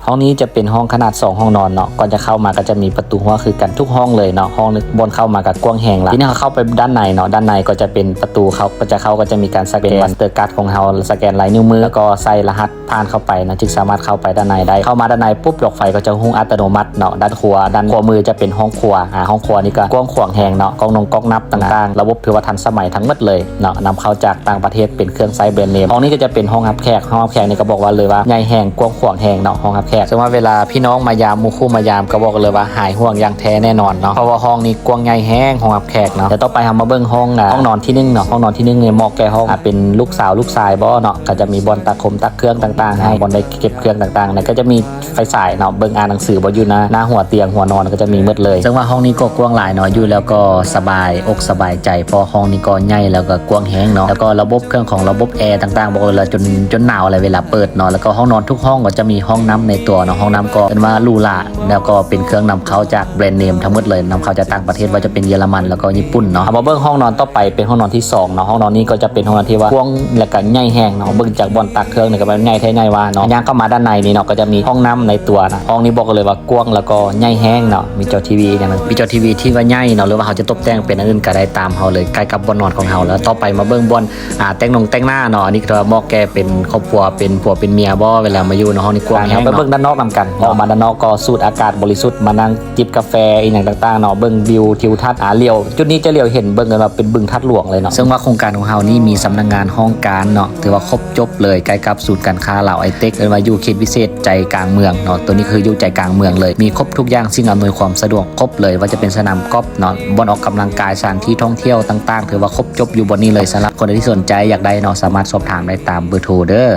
ห้องนี้จะเป็นห้องขนาด2ห้องนอนเนาะก่อนจะเข้ามาก็จะมีประตูหัวคือกันทุกห้องเลยเนาะห้องนึงบนเข้ามากับกว้างแหงละทีนี้เขาเข้าไปด้านในเนาะด้านในก็จะเป็นประตูเขาก็จะมีการสแกนบัสเตอร์การ์ดของเราสแกนลายนิ้วมือแล้วก็ใส่รหัสผ่านเข้าไปนะจึงสามารถเข้าไปด้านในได้เข้ามาด้านในปุ๊บหลอดไฟก็จะหุ้งอัตโนมัติเนาะด้านขวามือจะเป็นห้องครัวห้องครัวนี่ก็กว้างขวางแหงเนาะกล้องนับต่างๆระบบถือว่าทันสมัยทั้งหมดเลยเนาะนำเข้าจากต่างประเทศเป็นเครื่องไซส์แบรนด์เนมห้องนี้ก็จะเป็นห้องรับแขกนี่ก็บอกว่าเลยว่าใหญ่แหงกว้างขวางแหงเนาะห้องรับแขกซึ่งว่าเวลาพี่น้องมายามมูคู่มายามก็บอกเลยว่าหายห่วงอย่างแท้แน่นอนเนาะเพราะว่าห้องนี้กว้างใหญ่แห้งห้องรับแขกเนาะแต่ต่อไปเรามาเบิ่งห้องนอนที่1เนาะห้องนอนที่1เนี่ยเหมาะแก่ห้องเป็นลูกสาวลูกชายบ่เนาะก็จะมีบอลตักเครื่องต่างๆให้บอลได้เก็บเครื่องต่างๆเนี่ยก็จะมีไฟฉายเนาะเบิ่งอ่านหนังสือบ่อยู่นะหน้าหัวเตียงหัวนอนก็จะมีหมดเลยซึ่งว่าห้องนี้ก็กว้างหลายเนาะอยู่แล้วก็สบายอกสบายใจเพราะห้องนี้ก็ใหญ่แล้วก็กว้างแห้งเนาะแล้วก็ระบบเครื่องของระบบแอร์ต่างๆบอกเลยจนหนาวอะไรเวลาเปิดเนาะแล้วก็ห้องนอนทุกห้องก็จะมีห้องน้ำในตัวเนาะห้องน้ำก็เป็นว่าหรูหราแล้วก็เป็นเครื่องนำเข้าจากแบรนด์เนมทั้งหมดเลยนำเข้าจากต่างประเทศว่าจะเป็นเยอรมันแล้วก็ญี่ปุ่นเนาะมาเบิ่งห้องนอนต่อไปเป็นห้องนอนที่2เนาะห้องนอนนี้ก็จะเป็นห้องนอนที่ว่ากว้างและก็ใหญ่แห้งเนาะเบิ่งจากบอลตักเครื่องนี่ก็เป็นใหญ่แท้ใหญ่ว่าเนาะย่างเข้ามาด้านในนี่เนาะก็จะมีห้องน้ำในตัวนะห้องนี้บอกเลยว่ากว้างแล้วก็ใหญ่แห้งเนาะมีจอทีวีเนี่ยมันมีจอทีวีที่ว่าใหญ่เนาะหรือว่าเขาจะตกแต่งเป็นอื่นก็ได้ตามเขาเลยใกล้กับบอลนอนของเขาแล้วต่อไปมาเบิ่งบอลแต่งหน้าเนาะอันนี้ก็เหมาะแก่เป็นครอบครัวเป็นผัวเป็นเมียบ่เวลามาอยู่ในห้องนี้กว้างแห้งไปเบิ่งด้านนอกนำกันออกมาด้านนอกก็สูดอากาศบริสุทธิ์มานั่งจิบกาแฟอีกอย่างต่างๆเนาะเบิ่งวิวทิวทัศน์เลี้ยวจุดนี้จะเลี้ยวเห็นเบิ่งกันว่าเป็นบึงทัดหลวงเลยเนาะซึ่งว่าโครงการของเรานี่มีสำนักงานห้องการเนาะถือว่าครบจบเลยใกล้กับศูนย์การค้าเหล่าไอเต็กเลยว่าอยู่เขตพิเศษใจกลางเมืองเนาะตัวนี้คืออยู่ใจกลางเมืองเลยมีครบทุกอย่างสิ่งอำนวยความสะดวกครบเลยว่าจะเป็นสนามกอล์ฟเนาะบอนออกกำลังกายสถานที่ท่องเที่ยวต่างๆถือว่าครบจบอยู่บนนี้เลยสำหรับคนที่สนใจอยากได้เนาะสามารถสอบถามได้ตามเบอร์โทรเด้อ